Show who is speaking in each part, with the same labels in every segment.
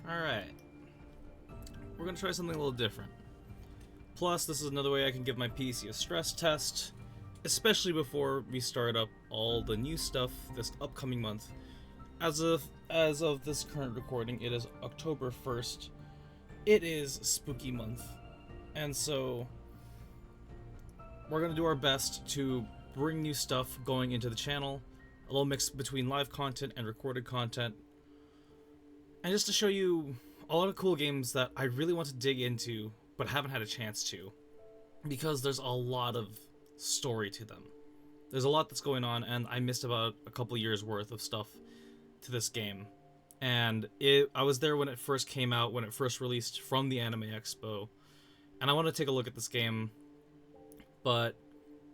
Speaker 1: Alright. We're gonna try something a little different. Plus, this is another way I can give my PC a stress test, especially before we start up all the new stuff this upcoming month. As of this current recording, it is October 1st. It is spooky month. And so we're gonna do our best to bring new stuff going into the channel, a little mix between live content and recorded content, and just to show you a lot of cool games that I really want to dig into but haven't had a chance to, because there's a lot of story to them. There's a lot that's going on, and I missed about a couple years worth of stuff to this game. And I was there when it first came out, when it first released from the Anime Expo, and I want to take a look at this game, but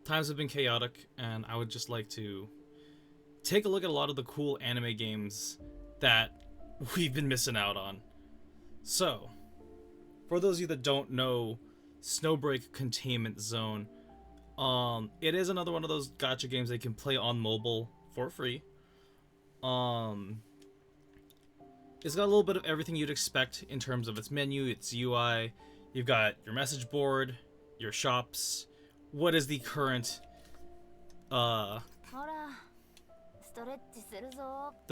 Speaker 1: times have been chaotic, and I would just like to take a look at a lot of the cool anime games that we've been missing out on. So, for those of you that don't know, Snowbreak Containment Zone, it is another one of those gacha games they can play on mobile for free. It's got a little bit of everything you'd expect in terms of its menu, its UI. You've got your message board, your shops, what is the current the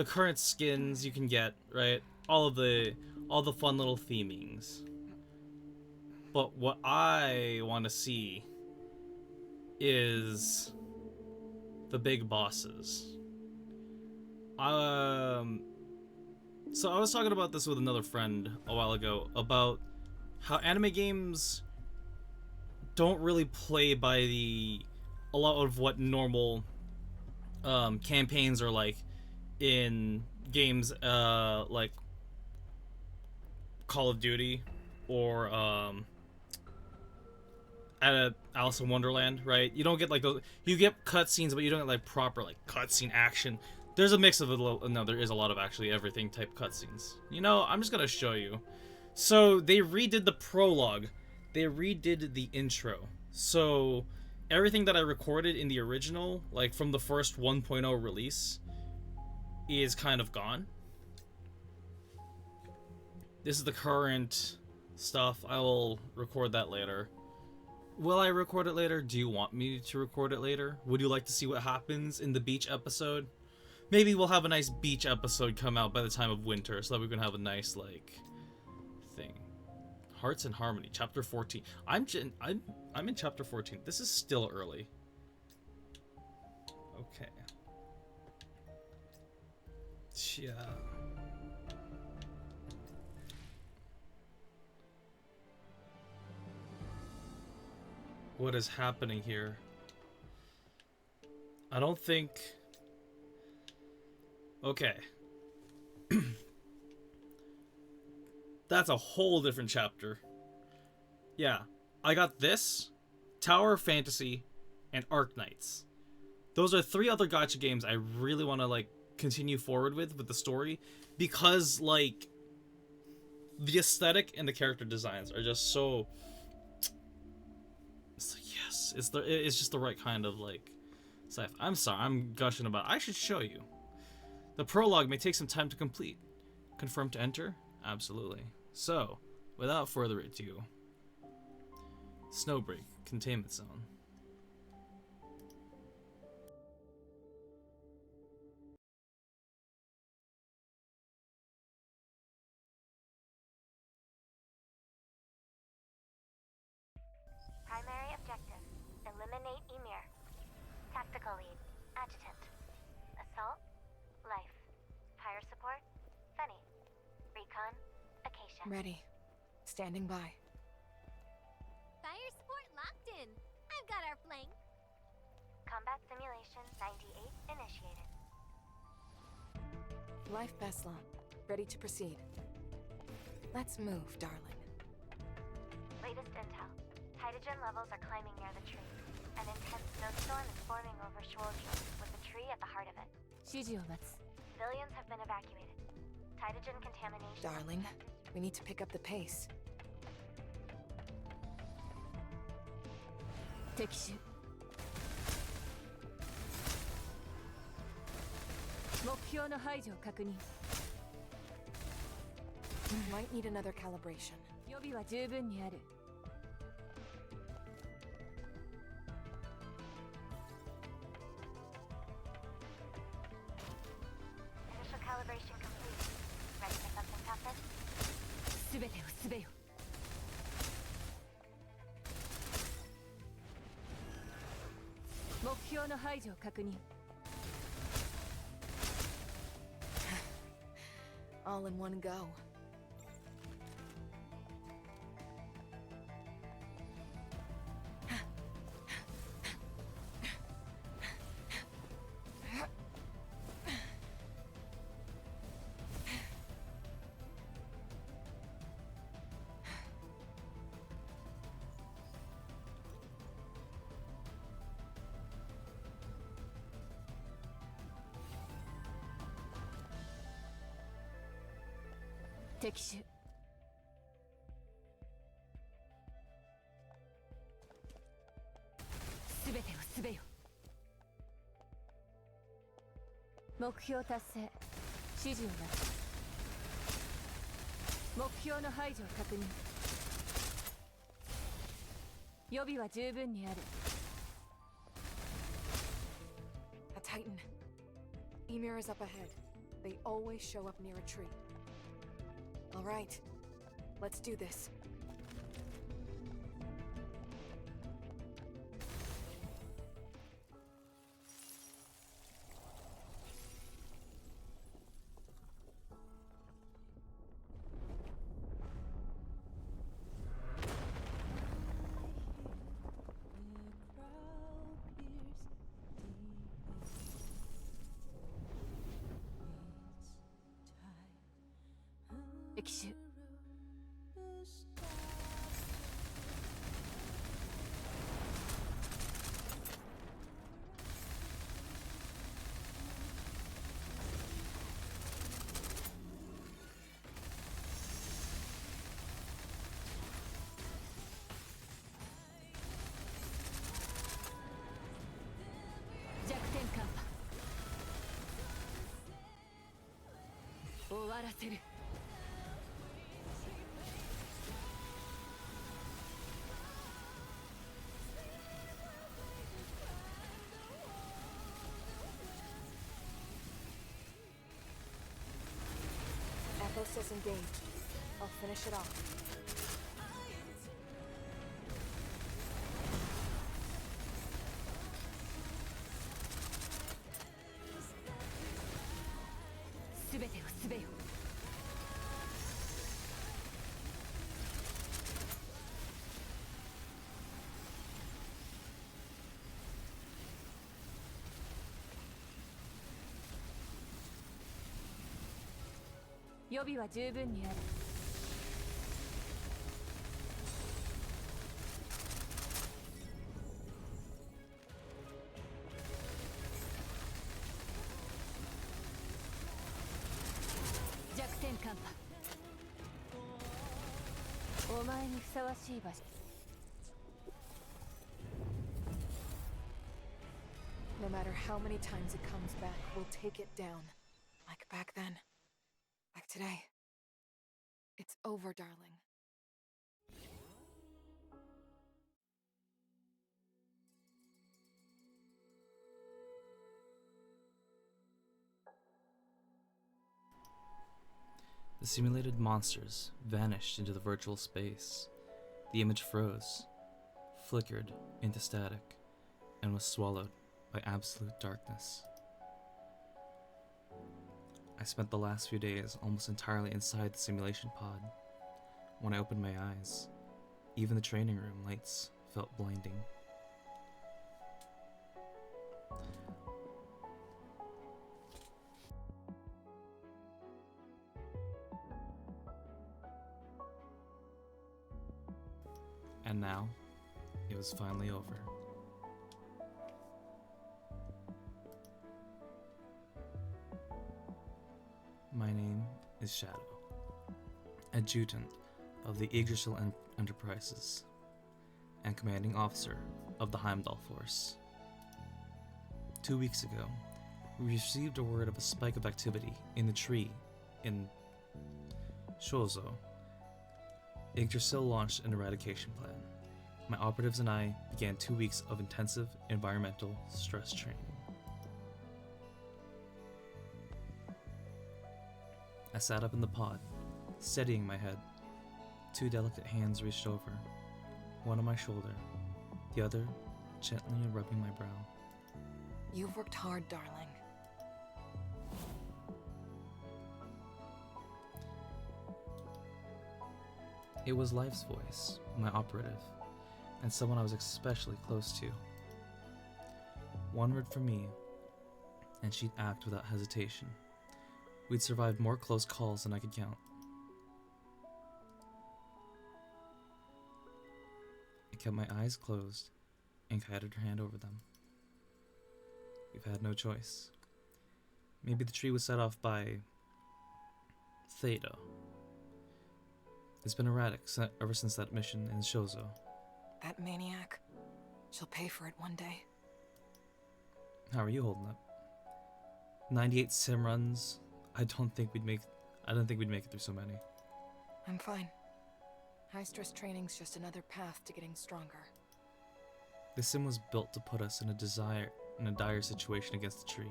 Speaker 1: current skins you can get, right? All the fun little themings. But what I want to see is the big bosses. So I was talking about this with another friend a while ago about how anime games don't really play by a lot of what normal campaigns are like in games like Call of Duty or at Alice in Wonderland, right? You don't get like those. You get cutscenes, but you don't get like proper like cutscene action. There's a mix of there is a lot of actually everything type cutscenes. You know, I'm just gonna show you. So they redid the prologue. They redid the intro. So everything that I recorded in the original, like from the first 1.0 release, is kind of gone. This is the current stuff. I will record that later. Will I record it later? Do you want me to record it later? Would you like to see what happens in the beach episode? Maybe we'll have a nice beach episode come out by the time of winter, so that we can have a nice, like, thing. Hearts and Harmony, Chapter 14. I'm in Chapter 14. This is still early. Okay. Yeah. What is happening here? I don't think... Okay. That's a whole different chapter. Yeah. I got this, Tower Fantasy, and Arknights. Those are 3 other gacha games I really want to, like, continue forward with the story, because, like, the aesthetic and the character designs are just so... It's like, yes, it's just the right kind of, like, sci-fi. I'm sorry, I'm gushing about it. I should show you. The prologue may take some time to complete. Confirm to enter? Absolutely. So, without further ado, Snowbreak Containment Zone.
Speaker 2: Primary objective: eliminate Emir. Tactical lead: Adjutant. Assault: Life. Fire support: Fenny. Recon: Acacia.
Speaker 3: Ready. Standing by.
Speaker 4: Fire support locked in. I've got our flank.
Speaker 2: Combat simulation 98 initiated.
Speaker 3: Life Beslan. Ready to proceed. Let's move, darling.
Speaker 2: Latest intel: hydrogen levels are climbing near the tree. An intense snowstorm is forming over Schwoldru, with the tree at the heart of it. Civilians have been evacuated. Hydrogen contamination.
Speaker 3: Darling, we need to pick up the pace.
Speaker 4: 敵手目標の排除を確認
Speaker 3: Might need another calibration.
Speaker 5: 予備は十分にある。
Speaker 2: Initial calibration complete. Ready for something tougher?
Speaker 5: すべてをすべよ。目標の排除を確認。
Speaker 3: All in one go.
Speaker 5: 「敵手」「すべてをすべよ」「目標達成」「指示を待つ」「目標の排除を確認」「予備は十分にある」
Speaker 3: A Titan. Emir is up ahead. They always show up near a tree. All right. Let's do this.
Speaker 5: 「敵手」 弱点カンパ終わらせる。
Speaker 3: Athos is engaged. I'll finish it off.
Speaker 5: すべてをすべよ。予備は十分にある。弱点カンパ。お前にふさわしい場所。
Speaker 3: No matter how many times it comes back, we'll take it down. Like back then. Like today. It's over, darling.
Speaker 1: The simulated monsters vanished into the virtual space. The image froze, flickered into static, and was swallowed by absolute darkness. I spent the last few days almost entirely inside the simulation pod. When I opened my eyes, even the training room lights felt blinding. And now, it was finally over. My name is Shadow, Adjutant of the Yggdrasil Enterprises, and Commanding Officer of the Heimdall Force. 2 weeks ago, we received a word of a spike of activity in the tree in Shozo. Yggdrasil launched an eradication plan. My operatives and I began 2 weeks of intensive environmental stress training. I sat up in the pod, steadying my head. 2 delicate hands reached over, one on my shoulder, the other gently rubbing my brow.
Speaker 3: You've worked hard, darling.
Speaker 1: It was Life's voice, my operative, and someone I was especially close to. One word from me, and she'd act without hesitation. We'd survived more close calls than I could count. I kept my eyes closed and guided her hand over them. We've had no choice. Maybe the tree was set off by Theta. It's been erratic ever since that mission in Shozo.
Speaker 3: That maniac. She'll pay for it one day.
Speaker 1: How are you holding up? 98 sim runs. I don't think we'd make it through so many.
Speaker 3: I'm fine. High stress training's just another path to getting stronger.
Speaker 1: This sim was built to put us in a dire situation against the tree.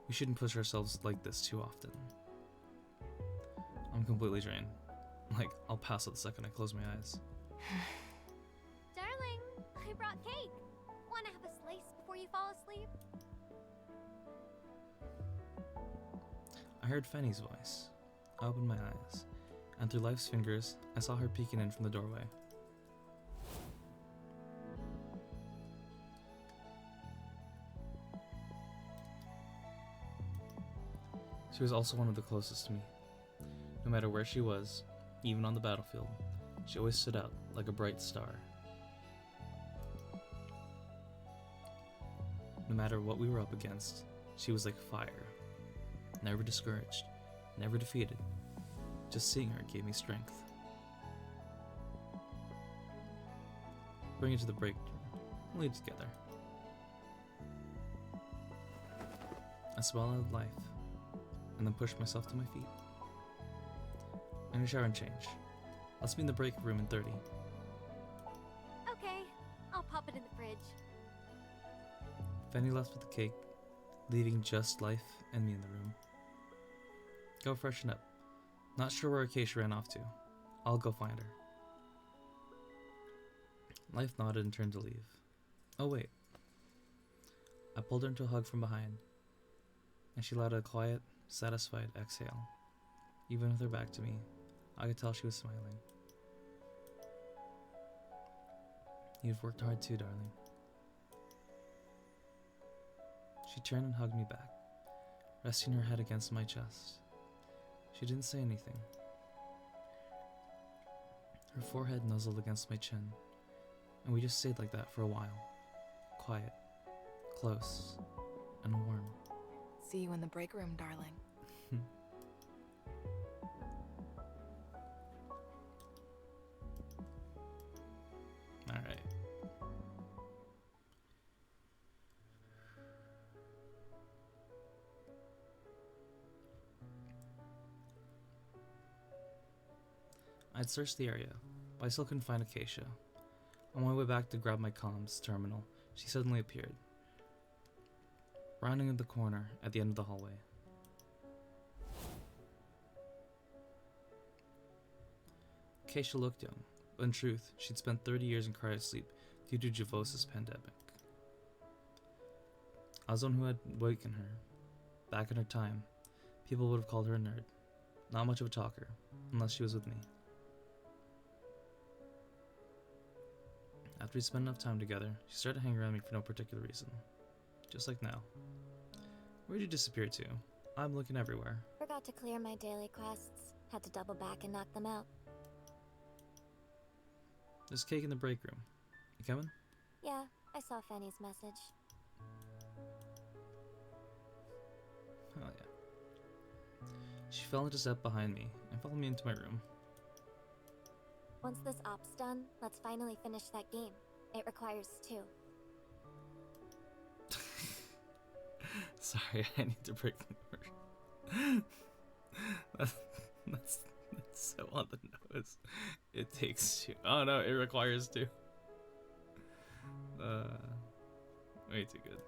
Speaker 1: We shouldn't push ourselves like this too often. I'm completely drained. Like, I'll pass out the second I close my eyes.
Speaker 4: Darling, I brought cake. Wanna have a slice before you fall asleep?
Speaker 1: I heard Fanny's voice. I opened my eyes, and through Life's fingers, I saw her peeking in from the doorway. She was also one of the closest to me. No matter where she was, even on the battlefield, she always stood out like a bright star. No matter what we were up against, she was like fire. Never discouraged, never defeated. Just seeing her gave me strength. Bring it to the break room. We'll eat together. I swallowed life, and then pushed myself to my feet. I'm gonna shower and change. Let's meet in the break room in 30.
Speaker 4: Okay, I'll pop it in the fridge.
Speaker 1: Fanny left with the cake, leaving just Life and me in the room. Go freshen up. Not sure where Acacia ran off to. I'll go find her. Life nodded and turned to leave. Oh wait. I pulled her into a hug from behind, and she let out a quiet, satisfied exhale. Even with her back to me, I could tell she was smiling. You've worked hard too, darling. She turned and hugged me back, resting her head against my chest. She didn't say anything. Her forehead nuzzled against my chin, and we just stayed like that for a while. Quiet, close, and warm.
Speaker 3: See you in the break room, darling.
Speaker 1: Alright. I'd searched the area, but I still couldn't find Acacia. On my way back to grab my comms terminal, she suddenly appeared, rounding the corner at the end of the hallway. Acacia looked young, but in truth, she'd spent 30 years in cryosleep due to Javosa's pandemic. I was the one who had wakened her. Back in her time, people would have called her a nerd. Not much of a talker, unless she was with me. After we spent enough time together, she started hanging around me for no particular reason. Just like now. Where'd you disappear to? I'm looking everywhere.
Speaker 4: Forgot to clear my daily quests. Had to double back and knock them out.
Speaker 1: There's cake in the break room. You coming?
Speaker 4: Yeah, I saw Fanny's message.
Speaker 1: Oh yeah. She fell into step behind me and followed me into my room.
Speaker 4: Once this op's done, let's finally finish that game. It requires 2.
Speaker 1: Sorry, I need to break the word. that's So on the nose. It takes two. Oh no, it requires two. Way too good.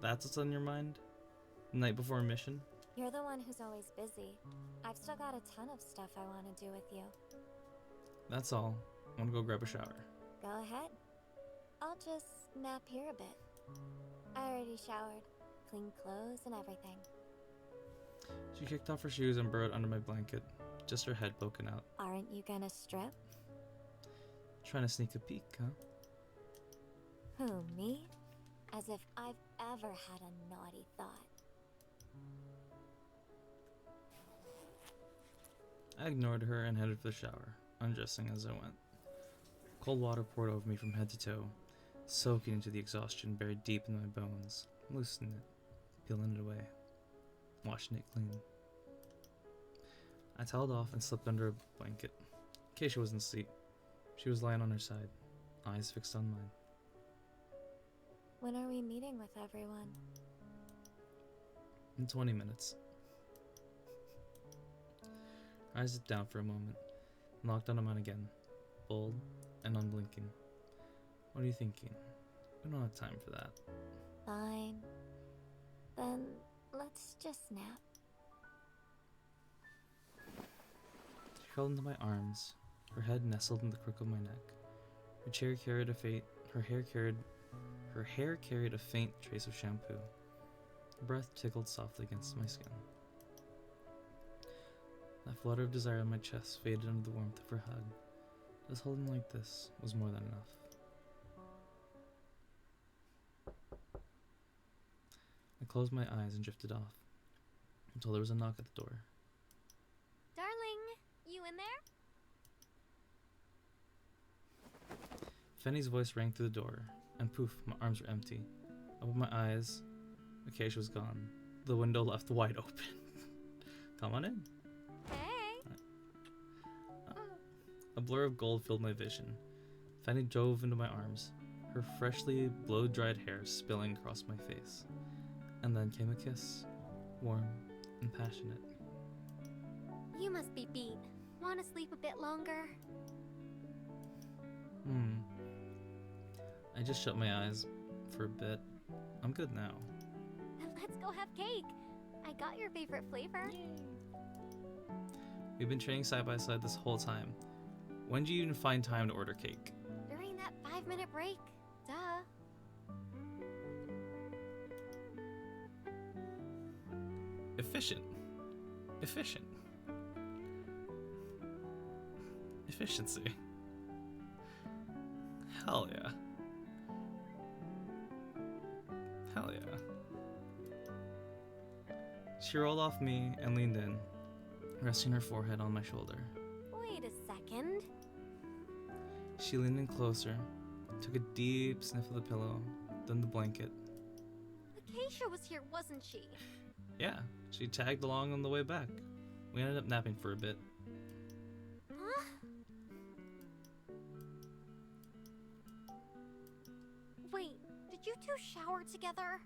Speaker 1: That's what's on your mind? Night before a mission?
Speaker 4: You're the one who's always busy. I've still got a ton of stuff I want to do with you.
Speaker 1: That's all. I want to go grab a shower.
Speaker 4: Go ahead. I'll just nap here a bit. I already showered. Clean clothes and everything.
Speaker 1: She kicked off her shoes and burrowed under my blanket, just her head poking out.
Speaker 4: Aren't you gonna strip?
Speaker 1: Trying to sneak a peek, huh?
Speaker 4: Who, me? As if I've ever had a naughty thought.
Speaker 1: I ignored her and headed for the shower, undressing as I went. Cold water poured over me from head to toe, soaking into the exhaustion buried deep in my bones, loosening it, peeling it away, washing it clean. I toweled off and slipped under a blanket. Keisha wasn't asleep. She was lying on her side, eyes fixed on mine.
Speaker 4: When are we meeting with everyone?
Speaker 1: In 20 minutes. Her eyes zipped down for a moment, and locked onto mine again, bold and unblinking. What are you thinking? We don't have time for that.
Speaker 4: Fine. Then let's just nap.
Speaker 1: She crawled into my arms, her head nestled in the crook of my neck. Her hair carried a faint trace of shampoo. Her breath tickled softly against my skin. That flutter of desire on my chest faded under the warmth of her hug. Just holding like this was more than enough. I closed my eyes and drifted off, until there was a knock at the door.
Speaker 4: Darling, you in there?
Speaker 1: Fenny's voice rang through the door, and poof, my arms were empty. I opened my eyes. Acacia was gone. The window left wide open. Come on in.
Speaker 4: Hey!
Speaker 1: A blur of gold filled my vision. Fanny dove into my arms, her freshly blow-dried hair spilling across my face. And then came a kiss, warm and passionate.
Speaker 4: You must be beat. Want to sleep a bit longer?
Speaker 1: I just shut my eyes for a bit. I'm good now.
Speaker 4: Let's go have cake. I got your favorite flavor.
Speaker 1: We've been training side by side this whole time. When do you even find time to order cake?
Speaker 4: During that 5-minute break. Duh.
Speaker 1: Efficient. Efficiency. Hell yeah. She rolled off me and leaned in, resting her forehead on my shoulder.
Speaker 4: Wait a second.
Speaker 1: She leaned in closer, took a deep sniff of the pillow, then the blanket.
Speaker 4: Acacia was here, wasn't she?
Speaker 1: Yeah, she tagged along on the way back. We ended up napping for a bit.
Speaker 4: Huh? Wait, did you two shower together?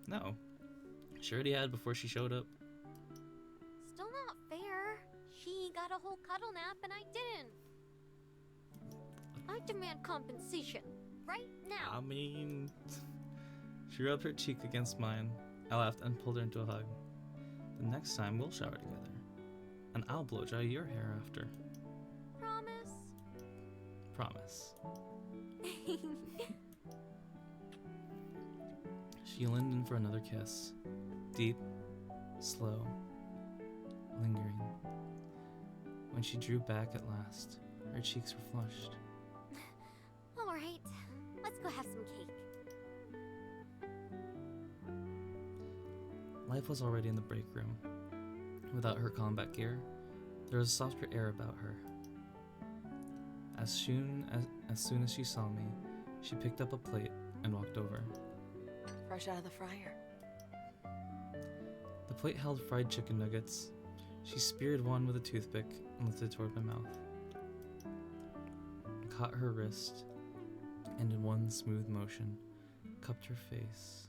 Speaker 1: No. She already had before she showed up.
Speaker 4: Still not fair. She got a whole cuddle nap and I didn't. I demand compensation. Right now.
Speaker 1: I mean... She rubbed her cheek against mine. I laughed and pulled her into a hug. The next time we'll shower together. And I'll blow dry your hair after.
Speaker 4: Promise?
Speaker 1: Promise. She leaned in for another kiss. Deep, slow, lingering. When she drew back at last, her cheeks were flushed.
Speaker 4: Alright, let's go have some cake.
Speaker 1: Life was already in the break room. Without her combat gear, there was a softer air about her. As soon as she saw me, she picked up a plate and walked over.
Speaker 3: Fresh out of the fryer.
Speaker 1: The plate held fried chicken nuggets. She speared one with a toothpick and lifted it toward my mouth. I caught her wrist, and in one smooth motion, cupped her face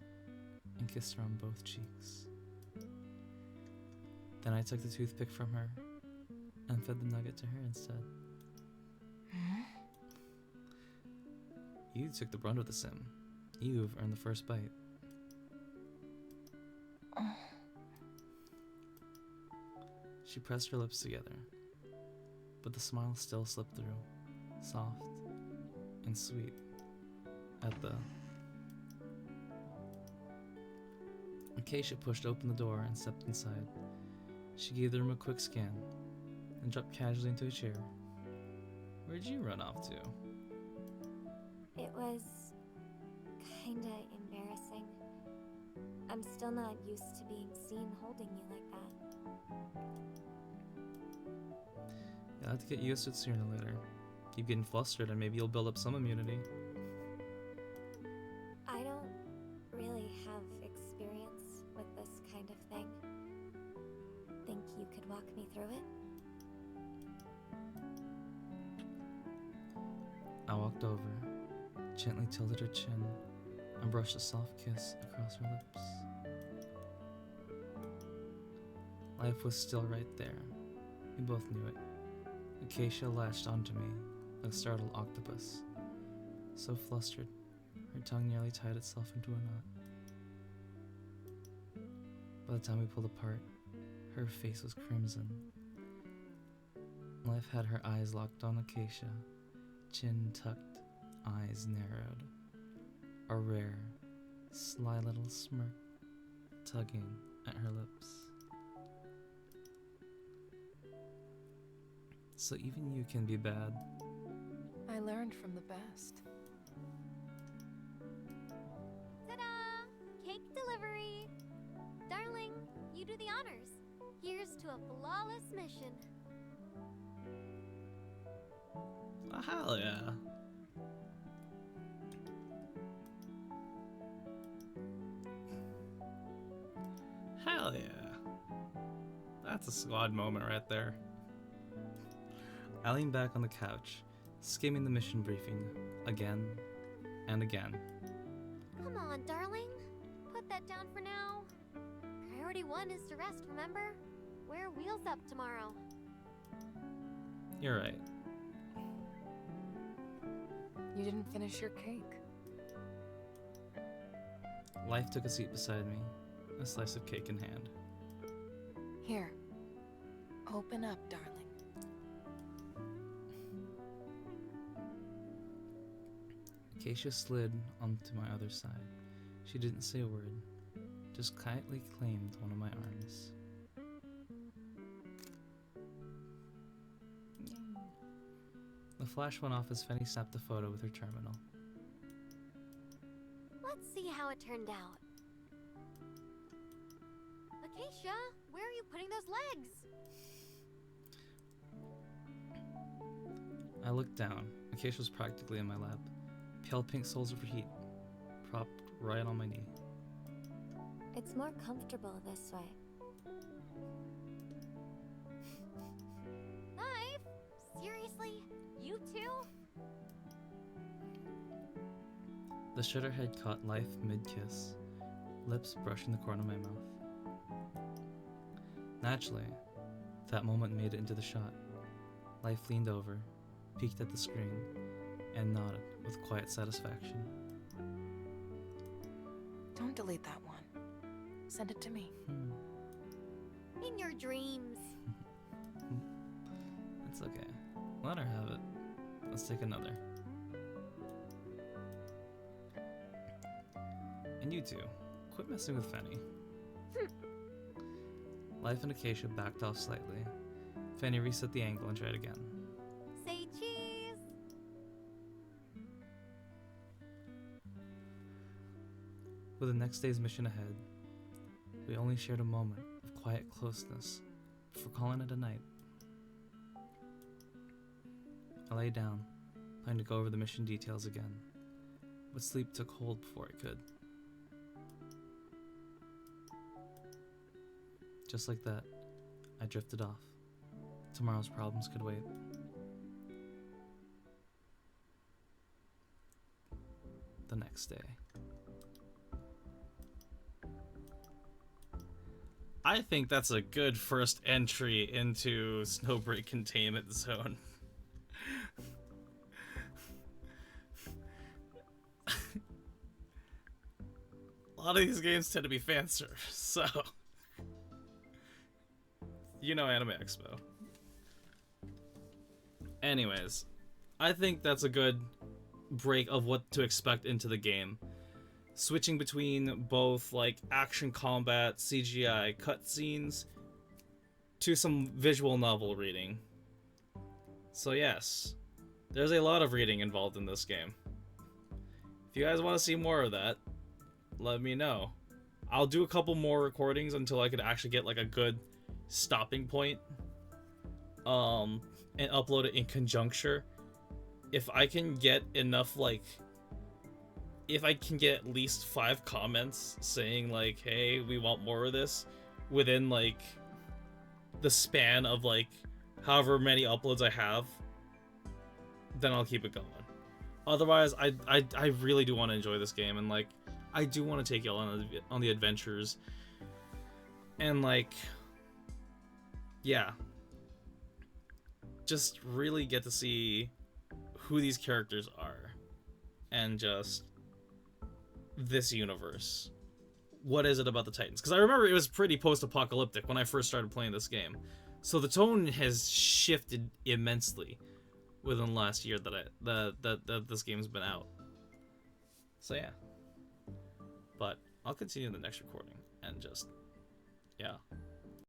Speaker 1: and kissed her on both cheeks. Then I took the toothpick from her and fed the nugget to her instead. You took the brunt of the sim. You've earned the first bite. She pressed her lips together, but the smile still slipped through, soft and sweet at the... Acacia pushed open the door and stepped inside. She gave the room a quick scan, and dropped casually into a chair. Where'd you run off to?
Speaker 2: It was kinda embarrassing. I'm still not used to being seen holding you like that.
Speaker 1: You'll have to get used to it sooner or later. Keep getting flustered and maybe you'll build up some immunity.
Speaker 2: I don't really have experience with this kind of thing. Think you could walk me through it?
Speaker 1: I walked over, gently tilted her chin, and brushed a soft kiss across her lips. Life was still right there. We both knew it. Acacia latched onto me like a startled octopus. So flustered, her tongue nearly tied itself into a knot. By the time we pulled apart, her face was crimson. Life had her eyes locked on Acacia, chin tucked, eyes narrowed. A rare, sly little smirk tugging at her lips. So even you can be bad.
Speaker 3: I learned from the best.
Speaker 4: Ta-da! Cake delivery! Darling, you do the honors. Here's to a flawless mission.
Speaker 1: Oh, hell yeah. Hell yeah. That's a squad moment right there. I leaned back on the couch, skimming the mission briefing again and again.
Speaker 4: Come on, darling. Put that down for now. Priority 1 is to rest, remember? Wear wheels up tomorrow.
Speaker 1: You're right.
Speaker 3: You didn't finish your cake.
Speaker 1: Life took a seat beside me, a slice of cake in hand.
Speaker 3: Here. Open up, darling.
Speaker 1: Acacia slid onto my other side. She didn't say a word, just quietly claimed one of my arms. The flash went off as Fenny snapped a photo with her terminal.
Speaker 4: Let's see how it turned out. Acacia, where are you putting those legs?
Speaker 1: I looked down. Acacia was practically in my lap. Pale pink soles of her heat, propped right on my knee.
Speaker 2: It's more comfortable this way.
Speaker 4: Life? Seriously? You too?
Speaker 1: The shutter head caught Life mid-kiss, lips brushing the corner of my mouth. Naturally, that moment made it into the shot. Life leaned over, peeked at the screen, and nodded with quiet satisfaction.
Speaker 3: Don't delete that one. Send it to me.
Speaker 4: In your dreams.
Speaker 1: It's okay. Let her have it. Let's take another. And you two, quit messing with Fenny. Life and Acacia backed off slightly. Fenny reset the angle and tried again.
Speaker 4: Say cheese.
Speaker 1: With the next day's mission ahead, we only shared a moment of quiet closeness before calling it a night. I lay down, planning to go over the mission details again, but sleep took hold before I could. Just like that, I drifted off. Tomorrow's problems could wait. The next day. I think that's a good first entry into Snowbreak Containment Zone. A lot of these games tend to be fan service, so you know Anime Expo. Anyways, I think that's a good break of what to expect into the game. Switching between both like action combat, CGI, cutscenes, to some visual novel reading. So yes, there's a lot of reading involved in this game. If you guys want to see more of that, let me know. I'll do a couple more recordings until I could actually get like a good stopping point. And upload it in conjuncture. If I can get enough, like, if I can get at least 5 comments saying like, hey, we want more of this within like the span of like however many uploads I have, then I'll keep it going. Otherwise, I really do want to enjoy this game, and like I do want to take y'all on the adventures, and like, yeah, just really get to see who these characters are, and just this universe. What is it about the Titans? Because I remember it was pretty post-apocalyptic when I first started playing this game, so the tone has shifted immensely within the last year that this game's been out. So yeah, but I'll continue in the next recording and just, yeah.